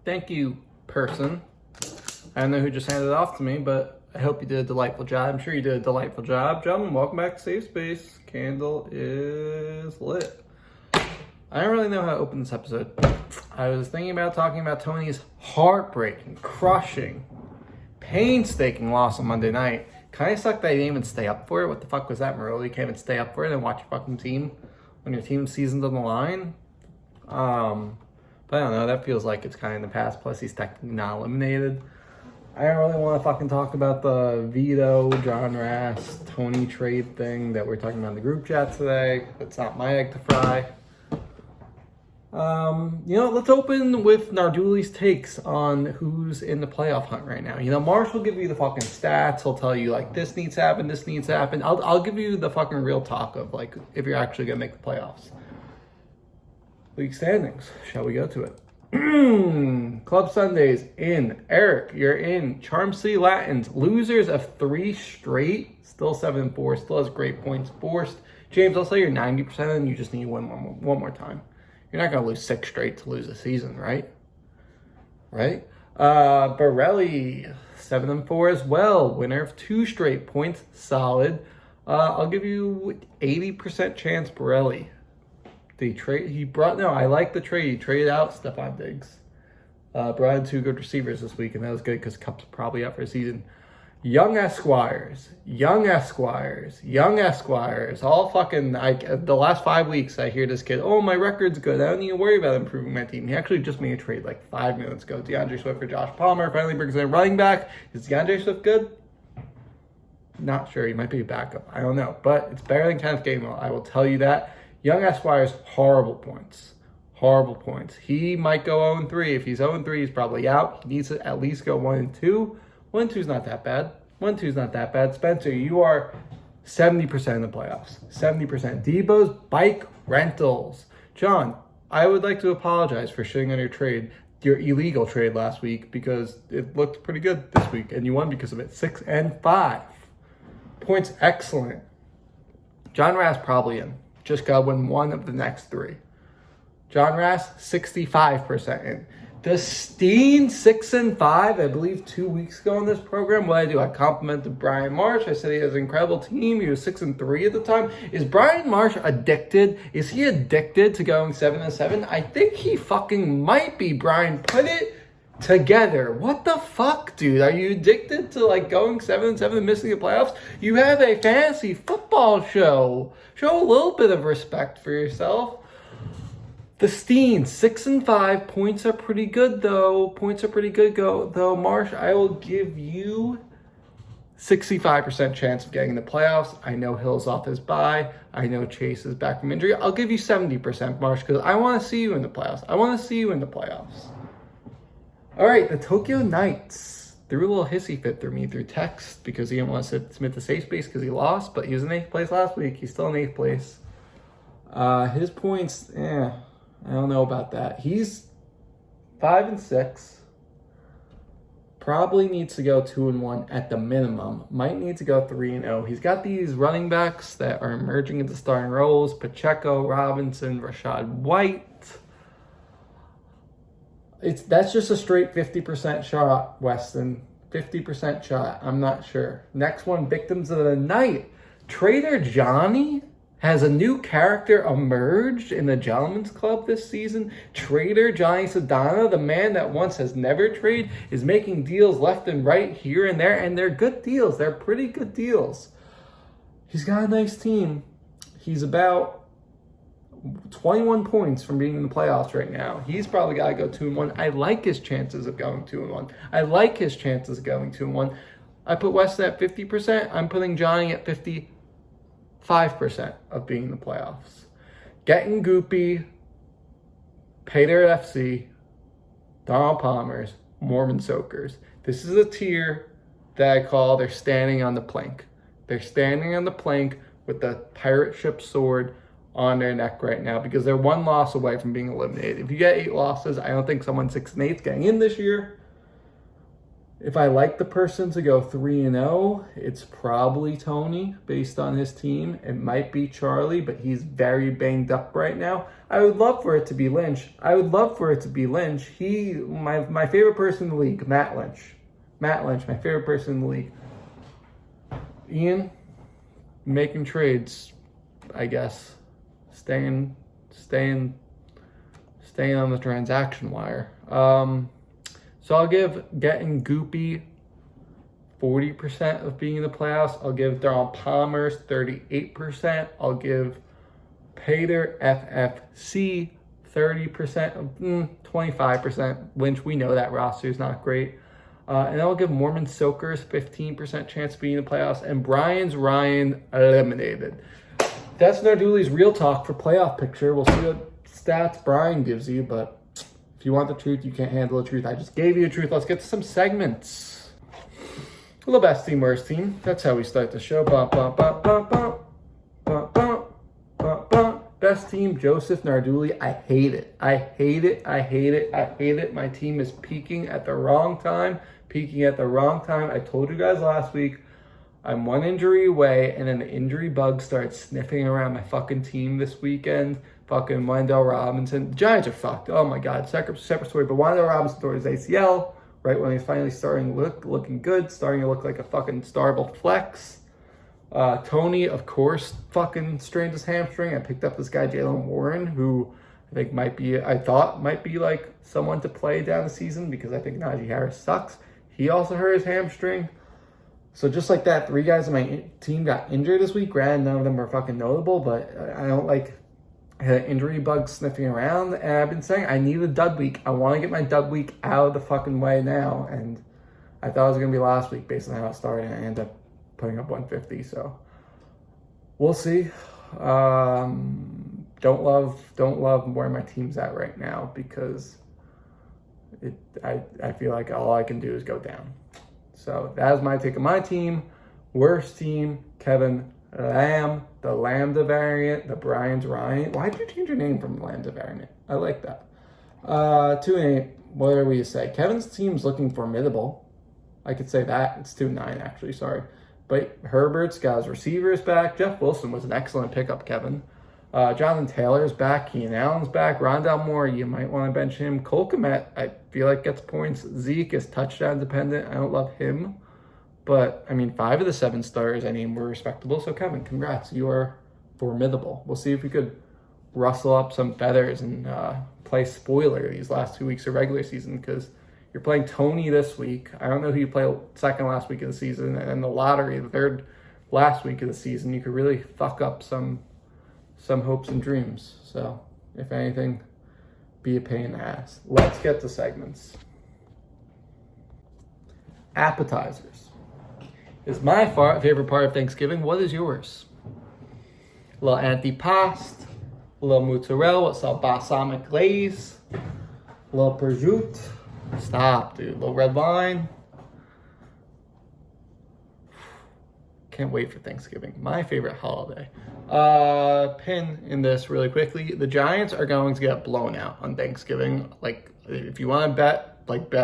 Thank you, person. I don't know who just handed it off to me, but I hope you did a delightful job. I'm sure you did a delightful job. Gentlemen, welcome back to Safe Space. Candle is lit. I don't really know how to open this episode. I was thinking about talking about Tony's heartbreaking, crushing, painstaking loss on Monday night. Kind of sucked that he didn't even stay up for it. What the fuck was that, Maroli? You can't even stay up for it and watch your fucking team when your team's season's on the line? But I don't know. That feels like it's kind of in the past. Plus, he's technically not eliminated. I don't really want to fucking talk about the Vito, John Rass, Tony trade thing that we're talking about in the group chat today. It's not my egg to fry. Let's open with Narduli's takes on who's in the playoff hunt right now. Marsh will give you the fucking stats. He'll tell you, like, this needs to happen, this needs to happen. I'll give you the fucking real talk of, like, if you're actually going to make the playoffs. League standings. Shall we go to it? Club Sundays in. Eric, you're in. Charm City Latins. Losers of 3 straight. Still 7-4. Still has great points forced. James, I'll say you're 90% and you just need one more time. You're not going to lose 6 straight to lose a season, right? Right? Borelli, 7-4 as well. Winner of 2 straight points. Solid. I'll give you 80% chance Borelli. I like the trade. He traded out Stephon Diggs. Brought in 2 good receivers this week, and that was good because Cup's probably out for a season. Young Esquires. All fucking, the last 5 weeks I hear this kid, oh, my record's good. I don't need to worry about improving my team. He actually just made a trade like 5 minutes ago. DeAndre Swift for Josh Palmer. Finally brings in a running back. Is DeAndre Swift good? Not sure. He might be a backup. I don't know. But it's better than Kenneth Gainwell. I will tell you that. Young Esquire's horrible points. He might go 0-3. If he's 0-3, he's probably out. He needs to at least go 1-2. 1-2's not that bad. Spencer, you are 70% in the playoffs. 70%. Debo's bike rentals. John, I would like to apologize for shitting on your illegal trade last week because it looked pretty good this week, and you won because of it. 6-5. Points excellent. John Rass probably in. Just got to win 1 of the next 3. John Rass, 65% in. The Steen, 6-5, I believe 2 weeks ago on this program. What I complimented Brian Marsh. I said he has an incredible team. He was 6-3 at the time. Is Brian Marsh addicted? Is he addicted to going 7-7? I think he fucking might be, Brian. Put it together. What the fuck, dude? Are you addicted to like going 7-7 and missing the playoffs? You have a fantasy football show. Show a little bit of respect for yourself. The Steen, 6-5. Points are pretty good though. Marsh, I will give you 65% chance of getting the playoffs. I know Hill's off his bye. I know Chase is back from injury. I'll give you 70%, Marsh, because I want to see you in the playoffs. All right, the Tokyo Knights threw a little hissy fit through me through text because he didn't want to submit to Safe Space because he lost, but he was in 8th place last week. He's still in 8th place. His points, I don't know about that. He's 5-6. Probably needs to go 2-1 at the minimum. Might need to go 3-0. He's got these running backs that are emerging into starting roles. Pacheco, Robinson, Rashad White. That's just a straight 50% shot, Weston. 50% shot. I'm not sure. Next one, victims of the night. Trader Johnny has a new character emerged in the Gentleman's Club this season. Trader Johnny Sedana, the man that once has never traded, is making deals left and right here and there, and they're good deals. They're pretty good deals. He's got a nice team. He's about 21 points from being in the playoffs right now. He's probably got to go 2-1. I like his chances of going 2-1. I put Weston at 50%. I'm putting Johnny at 55% of being in the playoffs. Getting Goopy, Paydirt FC, Donald Palmer's, Mormon Soakers. This is a tier that I call they're standing on the plank. They're standing on the plank with the pirate ship sword on their neck right now because they're 1 loss away from being eliminated. If you get 8 losses, I don't think someone 6-8 getting in this year. If I like the person to go 3-0, it's probably Tony based on his team. It might be Charlie, but he's very banged up right now. I would love for it to be Lynch. My favorite person in the league, Matt Lynch. My favorite person in the league. Ian, making trades, I guess. Staying on the transaction wire. So I'll give getting Goopy 40% of being in the playoffs. I'll give Darryl Palmer's 38%. I'll give Pater FFC 30%, 25%. Lynch, we know that roster is not great. And I'll give Mormon Silkers 15% chance of being in the playoffs. And Brian's Ryan eliminated. That's Narduli's real talk for playoff picture. We'll see what stats Brian gives you, but if you want the truth, you can't handle the truth. I just gave you the truth. Let's get to some segments. A little best team, worst team. That's how we start the show. Best team, Joseph Narduli. I hate it. My team is peaking at the wrong time. I told you guys last week, I'm one injury away, and then the injury bug starts sniffing around my fucking team this weekend. Fucking Wendell Robinson. The Giants are fucked. Oh my God. Separate story. But Wendell Robinson tore his ACL right when he's finally looking good, starting to look like a fucking starable flex. Tony, of course, fucking strained his hamstring. I picked up this guy, Jalen Warren, who I thought might be like someone to play down the season because I think Najee Harris sucks. He also hurt his hamstring. So just like that, 3 guys on my team got injured this week. Granted, none of them are fucking notable, but I don't like injury bugs sniffing around. And I've been saying I need a dud week. I want to get my dud week out of the fucking way now. And I thought it was going to be last week based on how it started. And I ended up putting up 150. So we'll see. Don't love where my team's at right now because I feel like all I can do is go down. So that is my take on my team. Worst team, Kevin Lamb, the Lambda variant, the Brian's Ryan. Why did you change your name from Lambda variant? I like that. 2-8. What are we to say? Kevin's team's looking formidable. I could say that. It's 2-9 actually. Sorry, but Herbert's got his receivers back. Jeff Wilson was an excellent pickup. Kevin. Jonathan Taylor's back. Keenan Allen's back. Rondell Moore, you might want to bench him. Cole Kmet, I feel like gets points. Zeke is touchdown dependent. I don't love him. But, 5 of the 7 starters I named were respectable. So, Kevin, congrats. You are formidable. We'll see if we could rustle up some feathers and play spoiler these last 2 weeks of regular season because you're playing Tony this week. I don't know who you play second last week of the season. And then the lottery, the third last week of the season. You could really fuck up some hopes and dreams. So, if anything, be a pain in the ass. Let's get to segments. Appetizers is my favorite part of Thanksgiving. What is yours? A little antipasto, a little mozzarella with some balsamic glaze, a little prosciutto. Stop, dude. A little red wine. Can't wait for Thanksgiving. My favorite holiday. Pin in this really quickly. The Giants are going to get blown out on Thanksgiving. Like, if you want to bet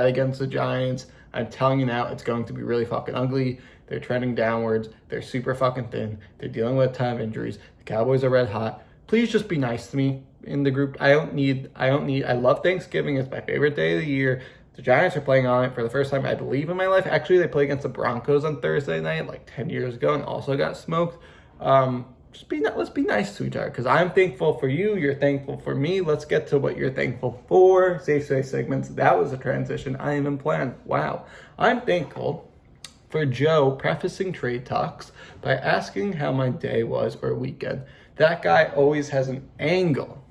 against the Giants, I'm telling you now, it's going to be really fucking ugly. They're trending downwards. They're super fucking thin. They're dealing with a ton of injuries. The Cowboys are red hot. Please just be nice to me in the group. I love Thanksgiving. It's my favorite day of the year. The Giants are playing on it for the first time, I believe, in my life. Actually, they played against the Broncos on Thursday night, like 10 years ago, and also got smoked. Let's be nice to each other, because I'm thankful for you. You're thankful for me. Let's get to what you're thankful for. Safe Space segments. That was a transition I didn't even plan. Wow. I'm thankful for Joe prefacing trade talks by asking how my day was or weekend. That guy always has an angle.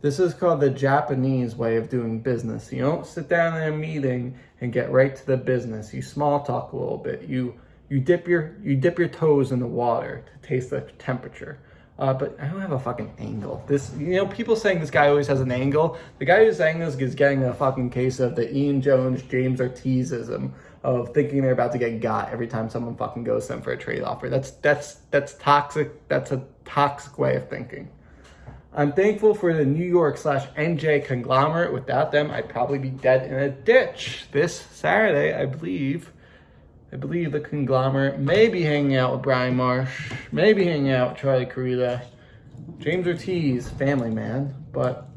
This is called the Japanese way of doing business. You don't sit down in a meeting and get right to the business. You small talk a little bit. You dip your toes in the water to taste the temperature. But I don't have a fucking angle. People saying this guy always has an angle. The guy who's saying this is getting a fucking case of the Ian Jones, James Ortizism of thinking they're about to get got every time someone fucking goes to them for a trade offer. That's toxic. That's a toxic way of thinking. I'm thankful for the New York/NJ conglomerate. Without them, I'd probably be dead in a ditch. This Saturday, I believe the conglomerate may be hanging out with Brian Marsh, maybe hanging out with Charlie Carita, James Ortiz, family man. But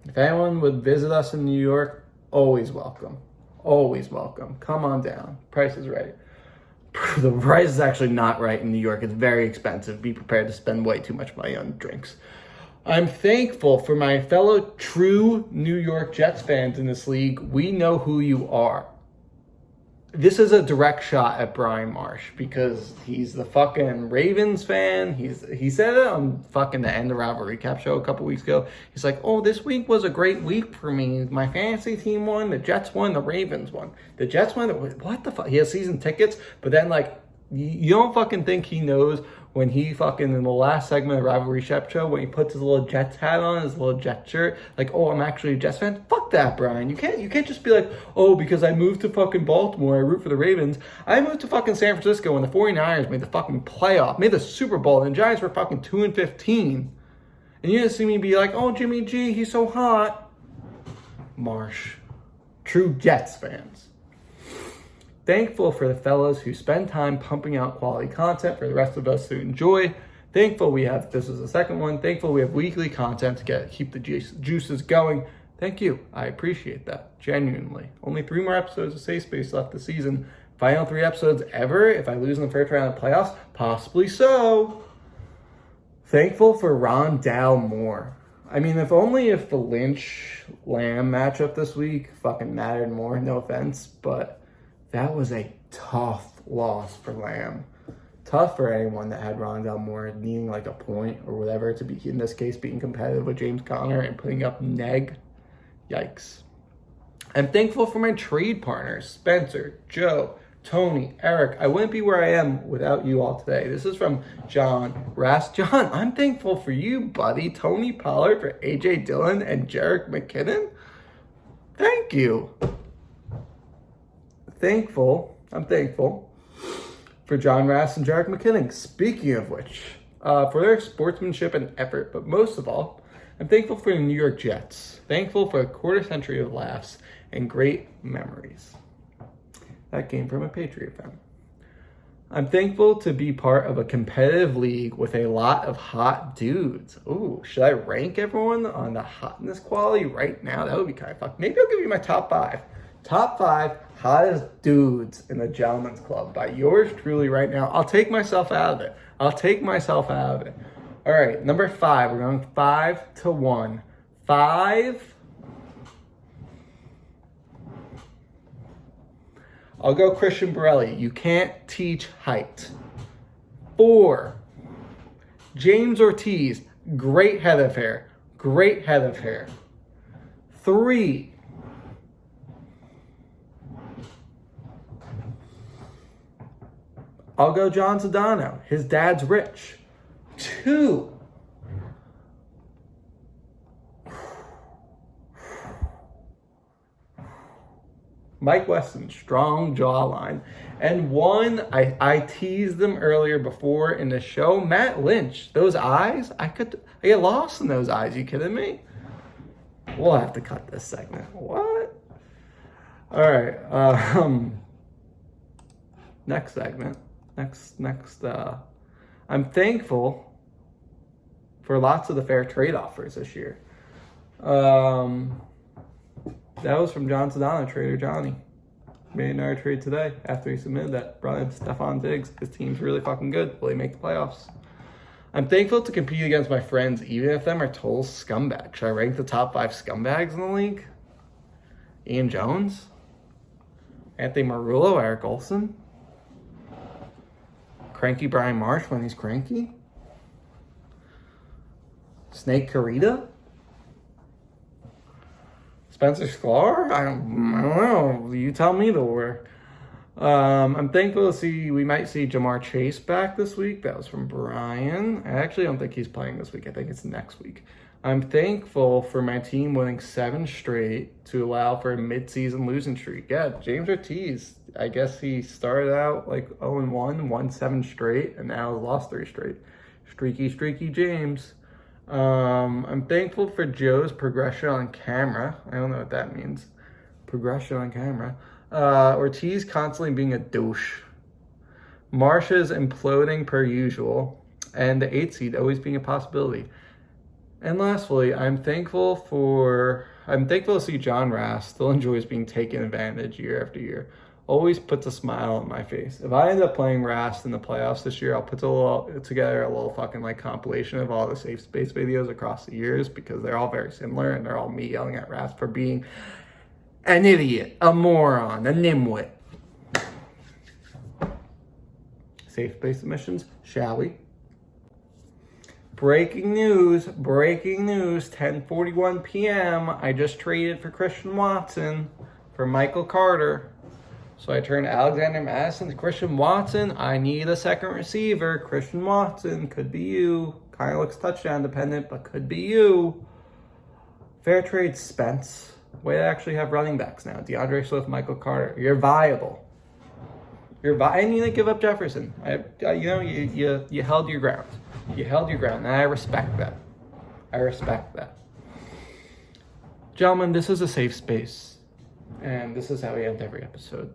if anyone would visit us in New York, always welcome. Always welcome. Come on down. Price is right. The price is actually not right in New York. It's very expensive. Be prepared to spend way too much money on drinks. I'm thankful for my fellow true New York Jets fans in this league. We know who you are. This is a direct shot at Brian Marsh because he's the fucking Ravens fan. He said it on fucking the End of Rivalry Recap show a couple weeks ago. He's like, oh, this week was a great week for me. My fantasy team won, the Jets won, the Ravens won. The Jets won, what the fuck? He has season tickets, but then like, you don't fucking think he knows when he fucking, in the last segment of Rivalry Recap show, when he puts his little Jets hat on, his little Jet shirt, like, oh, I'm actually a Jets fan. Fuck that, Brian. You can't just be like, oh, because I moved to fucking Baltimore, I root for the Ravens. I moved to fucking San Francisco when the 49ers made the fucking playoff, made the Super Bowl, and the Giants were fucking 2-15. And you didn't see me be like, oh, Jimmy G, he's so hot. Marsh. True Jets fans. Thankful for the fellas who spend time pumping out quality content for the rest of us to enjoy. Thankful we have, this is the second one, thankful we have weekly content to keep the juices going. Thank you. I appreciate that. Genuinely. Only 3 more episodes of Safe Space left this season. Final 3 episodes ever if I lose in the first round of playoffs? Possibly so. Thankful for Rondale Moore. I mean, if the Lynch-Lamb matchup this week fucking mattered more, no offense, but that was a tough loss for Lamb. Tough for anyone that had Rondale Moore needing like a point or whatever to be, in this case, being competitive with James Conner and putting up neg. Yikes. I'm thankful for my trade partners, Spencer, Joe, Tony, Eric. I wouldn't be where I am without you all today. This is from John Rass. John, I'm thankful for you, buddy. Tony Pollard for AJ Dillon and Jerick McKinnon. Thank you. I'm thankful for John Rass and Jerick McKinnon. Speaking of which, for their sportsmanship and effort, but most of all, I'm thankful for the New York Jets. Thankful for a quarter century of laughs and great memories. That came from a Patriot fan. I'm thankful to be part of a competitive league with a lot of hot dudes. Ooh, should I rank everyone on the hotness quality right now? That would be kind of fun. Maybe I'll give you my top 5. Top 5 hottest dudes in the Gentleman's Club by yours truly right now. I'll take myself out of it. All right, number 5. We're going 5 to 1. 5. I'll go Christian Borelli. You can't teach height. 4. James Ortiz. Great head of hair. 3. I'll go John Sedano. His dad's rich. 2. Mike Weston, strong jawline. And 1, I teased them earlier before in the show, Matt Lynch. Those eyes, I get lost in those eyes. You kidding me? We'll have to cut this segment. What? All right. Next segment. I'm thankful for lots of the fair trade offers this year. That was from John Sedano, Trader Johnny. Made another trade today after he submitted that. Brought in Stephon Diggs. His team's really fucking good. Will he make the playoffs? I'm thankful to compete against my friends, even if them are total scumbags. Should I rank the top 5 scumbags in the league? Ian Jones? Anthony Marullo? Eric Olson? Cranky Brian Marsh when he's cranky? Snake Carita? Spencer Sklar? I don't know. You tell me the word. I'm thankful to see we might see Jamar Chase back this week. That was from Brian. I actually don't think he's playing this week. I think it's next week. I'm thankful for my team winning 7 straight to allow for a mid-season losing streak. Yeah, James Ortiz, I guess he started out like 0-1, won 7 straight, and now has lost 3 straight. Streaky James. I'm thankful for Joe's progression on camera. I don't know what that means. Progression on camera. Ortiz constantly being a douche. Marsha's imploding per usual. And the 8 seed always being a possibility. And lastly, I'm thankful to see John Rass still enjoys being taken advantage year after year. Always puts a smile on my face. If I end up playing Rast in the playoffs this year, I'll put together a little fucking like compilation of all the safe space videos across the years because they're all very similar and they're all me yelling at Rast for being an idiot, a moron, a nimwit. Safe space submissions, shall we? Breaking news, 10:41 p.m. I just traded for Christian Watson for Michael Carter. So I turned Alexander Madison to Christian Watson. I need a second receiver. Christian Watson, could be you. Kind of looks touchdown dependent, but could be you. Fair trade, Spence. Way to actually have running backs now. DeAndre Swift, Michael Carter. You're viable. And you didn't give up Jefferson. You held your ground. You held your ground, and I respect that. Gentlemen, this is a safe space, and this is how we end every episode.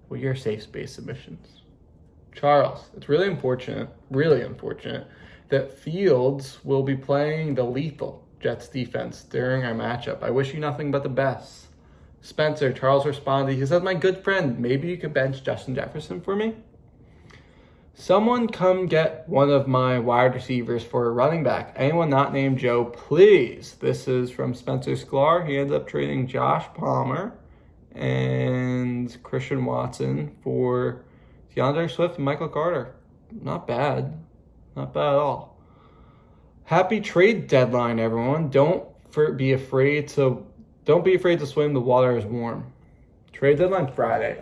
With your safe space submissions. Charles, it's really unfortunate that Fields will be playing the lethal Jets defense during our matchup. I wish you nothing but the best. Spencer, Charles responded, he said, my good friend, maybe you could bench Justin Jefferson for me? Someone come get one of my wide receivers for a running back. Anyone not named Joe, please. This is from Spencer Sklar. He ended up trading Josh Palmer and Christian Watson for DeAndre Swift and Michael Carter. Not bad at all. Happy trade deadline, everyone. Don't be afraid to swim. The water is warm. Trade deadline Friday.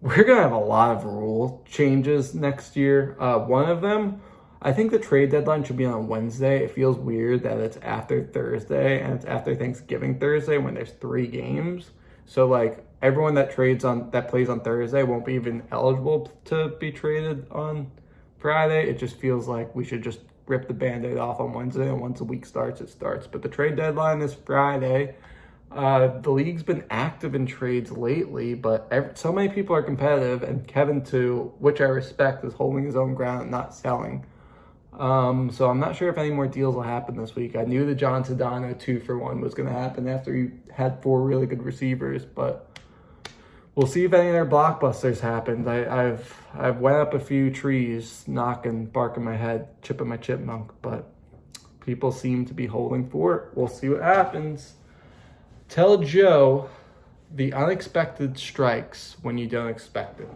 We're gonna have a lot of rule changes next year. One of them, I think the trade deadline should be on Wednesday. It feels weird that it's after Thursday and it's after Thanksgiving Thursday when there's 3 games. So like everyone that plays on Thursday won't be even eligible to be traded on Friday. It just feels like we should just rip the Band-Aid off on Wednesday, and once the week starts, it starts. But the trade deadline is Friday. The league's been active in trades lately, but so many people are competitive, and Kevin, too, which I respect, is holding his own ground and not selling. So I'm not sure if any more deals will happen this week. I knew the John Sedano 2-for-1 was going to happen after he had 4 really good receivers, but we'll see if any other blockbusters happened. I've went up a few trees, barking my head, chipping my chipmunk, but people seem to be holding for it. We'll see what happens. Tell Joe the unexpected strikes when you don't expect it.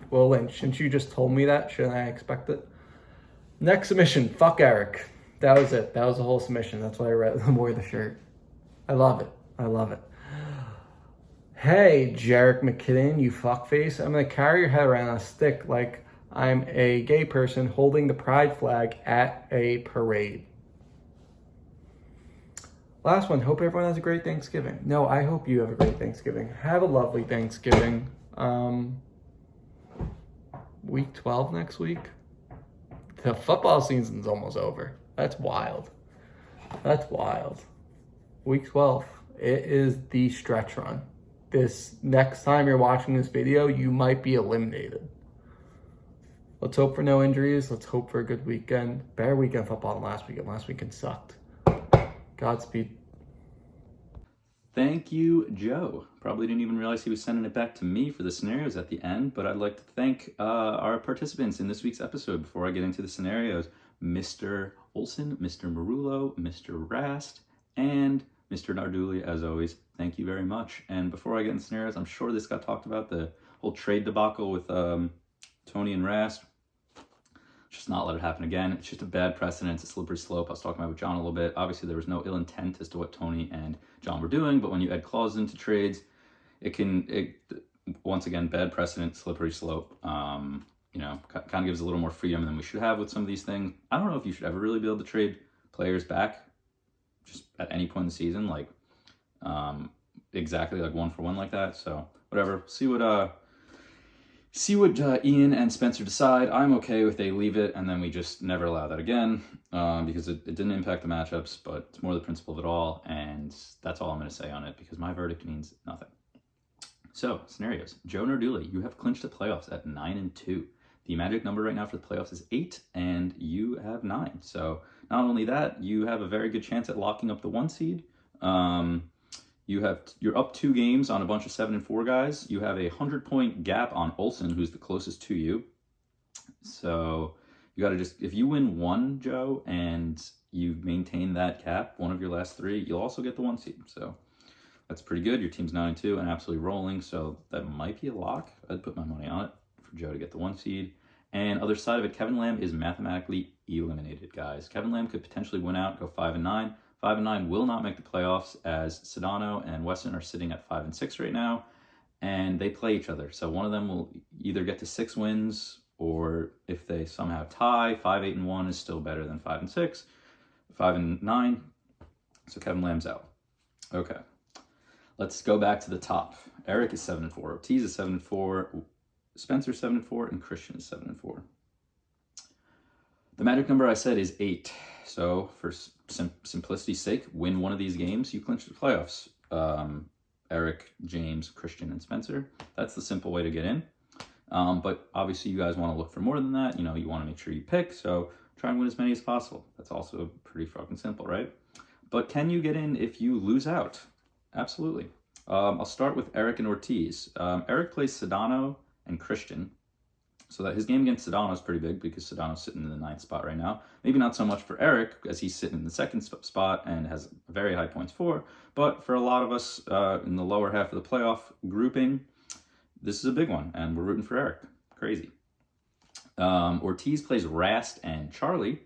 Well, Lynch, since you just told me that, shouldn't I expect it? Next submission, fuck Eric. That was it. That was the whole submission. That's why I wore the shirt. I love it. Hey, Jarek McKinnon, you fuckface. I'm going to carry your head around on a stick like I'm a gay person holding the pride flag at a parade. Last one. Hope everyone has a great Thanksgiving. No, I hope you have a great Thanksgiving. Have a lovely Thanksgiving. Week 12 next week. The football season's almost over. That's wild. Week 12. It is the stretch run. This next time you're watching this video, you might be eliminated. Let's hope for no injuries. Let's hope for a good weekend. Better weekend football than last weekend. Last weekend sucked. Godspeed. Thank you, Joe. Probably didn't even realize he was sending it back to me for the scenarios at the end, but I'd like to thank our participants in this week's episode before I get into the scenarios. Mr. Olson, Mr. Marullo, Mr. Rast, and Mr. Narduli, as always. Thank you very much. And before I get into scenarios, I'm sure this got talked about, the whole trade debacle with Tony and Rast. Just not let it happen again. It's just a bad precedent. It's a slippery slope. I was talking about with John a little bit. Obviously, there was no ill intent as to what Tony and John were doing, but when you add clauses into trades, it once again, bad precedent, slippery slope. Kind of gives a little more freedom than we should have with some of these things. I don't know if you should ever really be able to trade players back just at any point in the season, like exactly like 1-for-1 like that. So whatever. See see what Ian and Spencer decide. I'm okay with they leave it and then we just never allow that again, because it didn't impact the matchups, but it's more the principle of it all, and that's all I'm going to say on it because my verdict means nothing. So, scenarios. Joe Narduli, you have clinched the playoffs at 9-2. The magic number right now for the playoffs is 8, and you have 9. So, not only that, you have a very good chance at locking up the 1 seed. You're up 2 games on a bunch of 7-4 guys. You have a 100-point gap on Olsen, who's the closest to you. So, you got to just, if you win 1, Joe, and you maintain that cap, one of your last 3, you'll also get the 1 seed. So, that's pretty good. Your team's 9-2 and absolutely rolling, so that might be a lock. I'd put my money on it for Joe to get the 1 seed. And other side of it, Kevin Lamb is mathematically eliminated, guys. Kevin Lamb could potentially win out, go 5-9. 5-9 will not make the playoffs, as Sedano and Weston are sitting at 5-6 right now, and they play each other. So one of them will either get to 6 wins, or if they somehow tie, 5-8-1 is still better than 5-6, 5-9. So Kevin Lamb's out. Okay. Let's go back to the top. Eric is 7-4. Ortiz is 7-4. Spencer 7-4, and Christian is 7-4. The magic number I said is 8. So for simplicity's sake, win one of these games, you clinch the playoffs. Eric, James, Christian, and Spencer. That's the simple way to get in. But obviously you guys want to look for more than that. You know, you want to make sure you pick. So try and win as many as possible. That's also pretty fucking simple, right? But can you get in if you lose out? Absolutely. I'll start with Eric and Ortiz. Eric plays Sedano and Christian. So that his game against Sedano is pretty big because Sedano's sitting in the 9th spot right now. Maybe not so much for Eric as he's sitting in the 2nd spot and has very high points for. But for a lot of us in the lower half of the playoff grouping, this is a big one. And we're rooting for Eric. Crazy. Ortiz plays Rast and Charlie.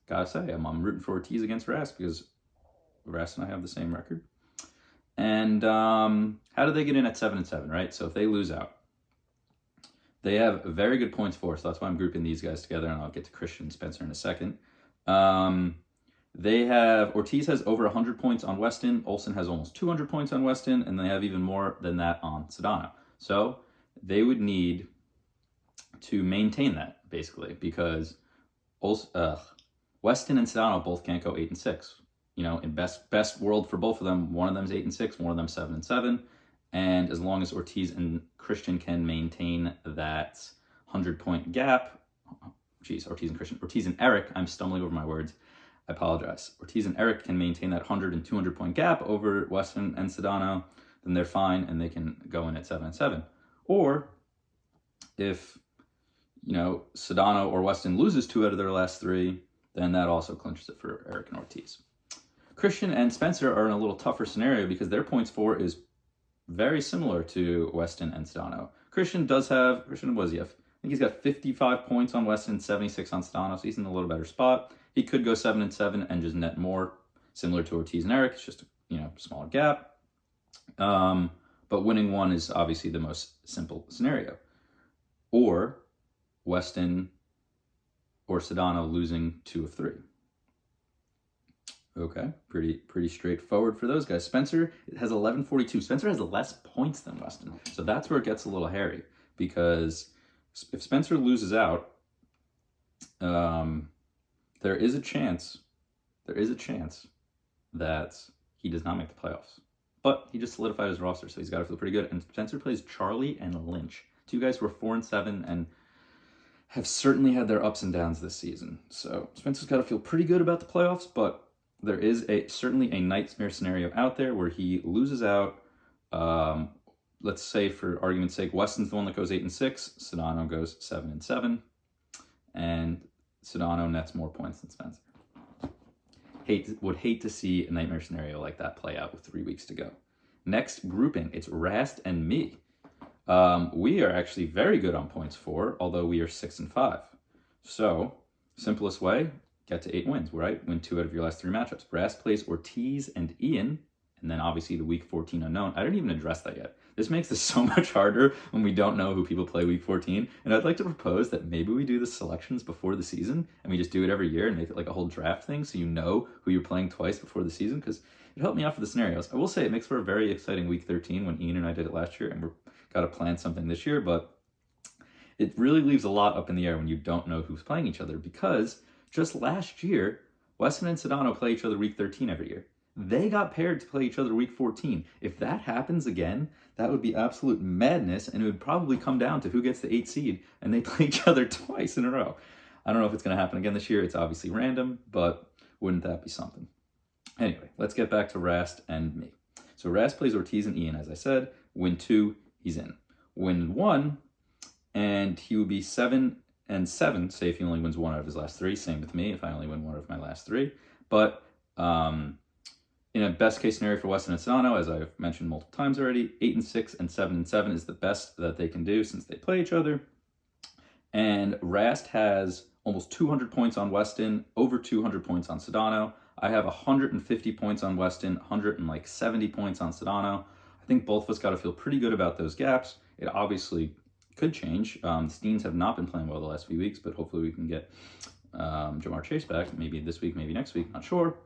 Gotta say, I'm rooting for Ortiz against Rast because Rast and I have the same record. And how do they get in at 7-7, right? So if they lose out, they have very good points for, so that's why I'm grouping these guys together, and I'll get to Christian and Spencer in a second. Ortiz has over 100 points on Weston, Olsen has almost 200 points on Weston, and they have even more than that on Sedano. So they would need to maintain that, basically, because Weston and Sedano both can't go 8-6. You know, in best world for both of them, one of them's 8-6, one of them 7-7. And as long as Ortiz and Christian can maintain that 100-point gap, Ortiz and Eric, I'm stumbling over my words, I apologize. Ortiz and Eric can maintain that 100 and 200-point gap over Weston and Sedano, then they're fine and they can go in at 7-7. Or if, you know, Sedano or Weston loses 2 out of their last 3, then that also clinches it for Eric and Ortiz. Christian and Spencer are in a little tougher scenario because their points for is very similar to Weston and Sedano. Christian, what does he have? I think he's got 55 points on Weston, 76 on Sedano, so he's in a little better spot. He could go 7-7 and just net more, similar to Ortiz and Eric. It's just a smaller gap. But winning one is obviously the most simple scenario. Or Weston or Sedano losing 2 of 3. Okay, pretty straightforward for those guys. Spencer has 1142. Spencer has less points than Weston. So that's where it gets a little hairy, because if Spencer loses out, there is a chance that he does not make the playoffs. But he just solidified his roster, so he's got to feel pretty good. And Spencer plays Charlie and Lynch, 2 guys who are 4-7 and have certainly had their ups and downs this season. So Spencer's got to feel pretty good about the playoffs, but there is certainly a nightmare scenario out there where he loses out. Let's say, for argument's sake, Weston's the one that goes 8-6, Sedano goes 7-7, and Sedano nets more points than Spencer. Would hate to see a nightmare scenario like that play out with 3 weeks to go. Next grouping, it's Rast and me. We are actually very good on points for, although we are 6-5. So, simplest way, get to 8 wins, right? Win 2 out of your last 3 matchups. Rast plays Ortiz and Ian, and then obviously the week 14 unknown. I didn't even address that yet. This makes this so much harder when we don't know who people play week 14. And I'd like to propose that maybe we do the selections before the season, and we just do it every year and make it like a whole draft thing, so you know who you're playing twice before the season, because it helped me out for the scenarios. I will say it makes for a very exciting week 13 when Ian and I did it last year, and we're got to plan something this year, but it really leaves a lot up in the air when you don't know who's playing each other, because just last year, Weston and Sedano play each other week 13 every year. They got paired to play each other week 14. If that happens again, that would be absolute madness, and it would probably come down to who gets the 8th seed, and they play each other twice in a row. I don't know if it's going to happen again this year. It's obviously random, but wouldn't that be something? Anyway, let's get back to Rast and me. So Rast plays Ortiz and Ian, as I said. Win 2, he's in. Win 1, and he would be 7-7, say if he only wins 1 out of his last 3. Same with me if I only win 1 of my last 3. But in a best case scenario for Weston and Sedano, as I've mentioned multiple times already, 8-6 and 7-7 is the best that they can do since they play each other. And Rast has almost 200 points on Weston, over 200 points on Sedano. I have 150 points on Weston, 170 points on Sedano. I think both of us got to feel pretty good about those gaps. It obviously could change. The Steens have not been playing well the last few weeks, but hopefully we can get Jamar Chase back. Maybe this week, maybe next week, not sure.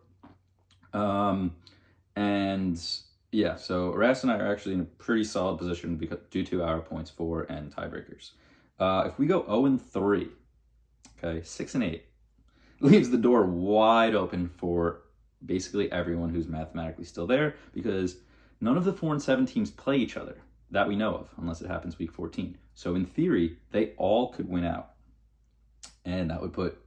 And yeah, so Rast and I are actually in a pretty solid position due to our points for and tiebreakers. If we go 0-3, okay, 6-8, leaves the door wide open for basically everyone who's mathematically still there, because none of the 4 and 7 teams play each other that we know of, unless it happens week 14. So in theory, they all could win out. And that would put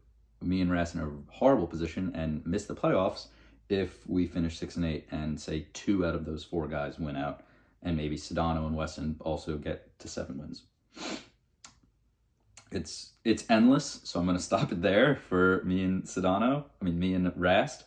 me and Rast in a horrible position and miss the playoffs if we finish 6-8 and say 2 out of those 4 guys win out, and maybe Sedano and Weston also get to 7 wins. It's endless, so I'm going to stop it there for me and Rast.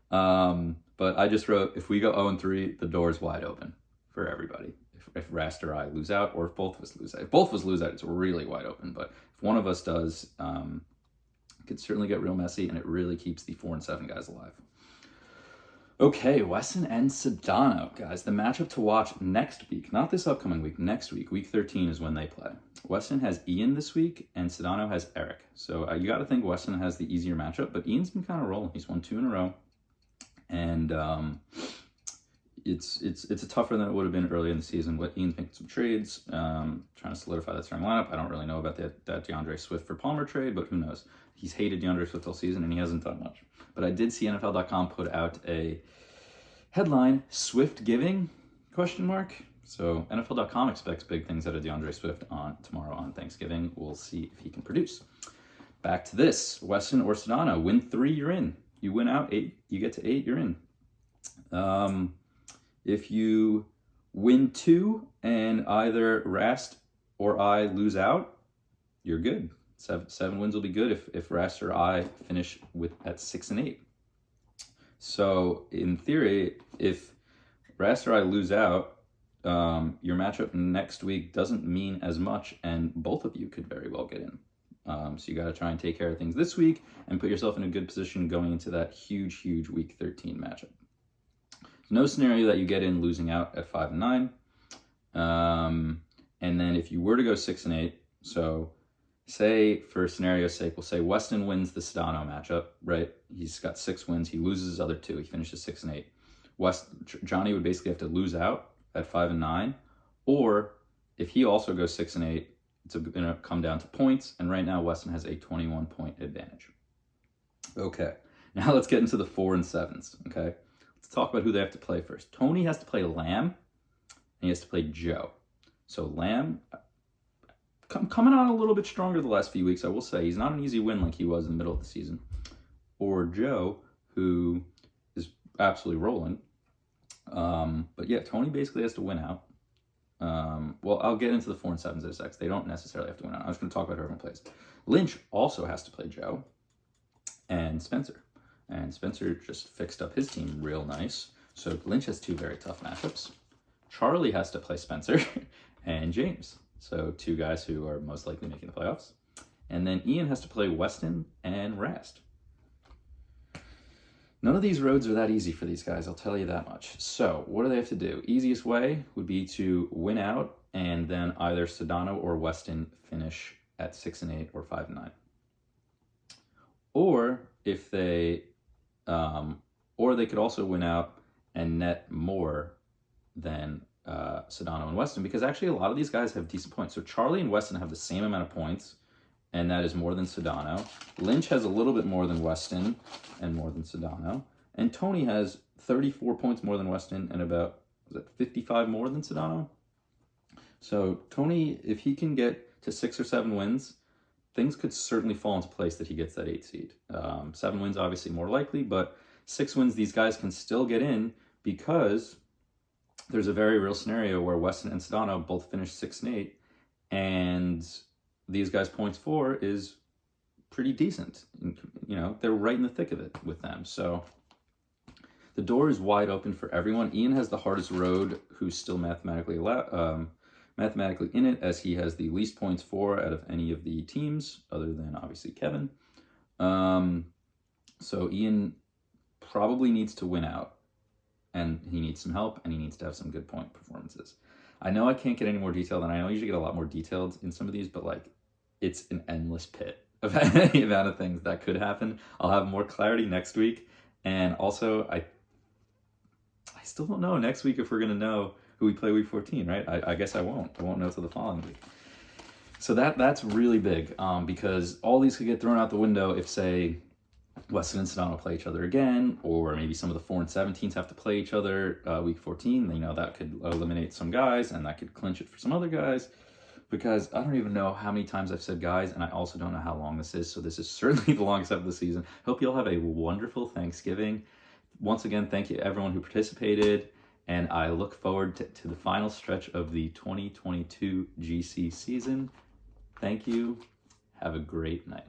But I just wrote, if we go 0-3, the door's wide open for everybody. If Rast or I lose out, or if both of us lose out. If both of us lose out, it's really wide open. But if one of us does, it could certainly get real messy, and it really keeps the 4 and 7 guys alive. Okay, Weston and Sedano, guys. The matchup to watch next week, not this upcoming week, next week, week 13 is when they play. Weston has Ian this week, and Sedano has Eric. So you got to think Weston has the easier matchup, but Ian's been kind of rolling. He's won 2 in a row, and it's tougher than it would have been early in the season. But Ian's making some trades, trying to solidify that starting lineup. I don't really know about that DeAndre Swift for Palmer trade, but who knows? He's hated DeAndre Swift all season, and he hasn't done much. But I did see NFL.com put out a headline, Swift giving, ? So NFL.com expects big things out of DeAndre Swift tomorrow on Thanksgiving. We'll see if he can produce. Back to this, Weston or Sedano. Win 3, you're in. You win out 8, you get to 8, you're in. If you win 2 and either Rast or I lose out, you're good. 7 wins will be good if Rast or I finish at 6-8. So in theory, if Rast or I lose out, your matchup next week doesn't mean as much, and both of you could very well get in. So you got to try and take care of things this week and put yourself in a good position going into that huge week 13 matchup. No scenario that you get in losing out at 5-9. And then if you were to go 6-8, so say for scenario's sake, we'll say Weston wins the Sedano matchup, right? He's got 6 wins. He loses his other 2. He finishes 6-8. Johnny would basically have to lose out at 5-9, or if he also goes 6-8, it's going to come down to points. And right now, Weston has a 21-point advantage. Okay, now let's get into the 4 and 7s. Okay, let's talk about who they have to play first. Tony has to play Lamb, and he has to play Joe. So Lamb, coming on a little bit stronger the last few weeks, I will say. He's not an easy win like he was in the middle of the season. Or Joe, who is absolutely rolling. But yeah, Tony basically has to win out. Well, I'll get into the 4 and 7s in a sec. They don't necessarily have to win out. I'm just going to talk about who everyone plays. Lynch also has to play Joe and Spencer. And Spencer just fixed up his team real nice. So Lynch has 2 very tough matchups. Charlie has to play Spencer and James. So 2 guys who are most likely making the playoffs. And then Ian has to play Weston and Rast. None of these roads are that easy for these guys, I'll tell you that much. So what do they have to do? Easiest way would be to win out, and then either Sedano or Weston finish at 6-8 or 5-9. Or if they, or they could also win out and net more than Sedano and Weston, because actually a lot of these guys have decent points. So Charlie and Weston have the same amount of points, and that is more than Sedano. Lynch has a little bit more than Weston and more than Sedano. And Tony has 34 points more than Weston and about, 55 more than Sedano? So Tony, if he can get to 6 or 7 wins, things could certainly fall into place that he gets that 8 seed. 7 wins, obviously more likely, but 6 wins, these guys can still get in because there's a very real scenario where Weston and Sedano both finish 6 and 8, and these guys' points for is pretty decent. You know, they're right in the thick of it with them. So the door is wide open for everyone. Ian has the hardest road, who's still mathematically in it, as he has the least points for out of any of the teams, other than obviously Kevin. So Ian probably needs to win out, and he needs some help, and he needs to have some good point performances. I know I can't get any more detailed, and I know I usually get a lot more detailed in some of these, but like, it's an endless pit of any amount of things that could happen. I'll have more clarity next week, and also I still don't know next week if we're gonna know who we play week 14, right? I guess I won't know till the following week. So that's really big, because all these could get thrown out the window if, say, Weston and Sedano play each other again, or maybe some of the 4 and 17s have to play each other week 14. You know, that could eliminate some guys, and that could clinch it for some other guys, because I don't even know how many times I've said guys, and I also don't know how long this is, so this is certainly the longest episode of the season. Hope you all have a wonderful Thanksgiving. Once again, thank you to everyone who participated, and I look forward to the final stretch of the 2022 GC season. Thank you. Have a great night.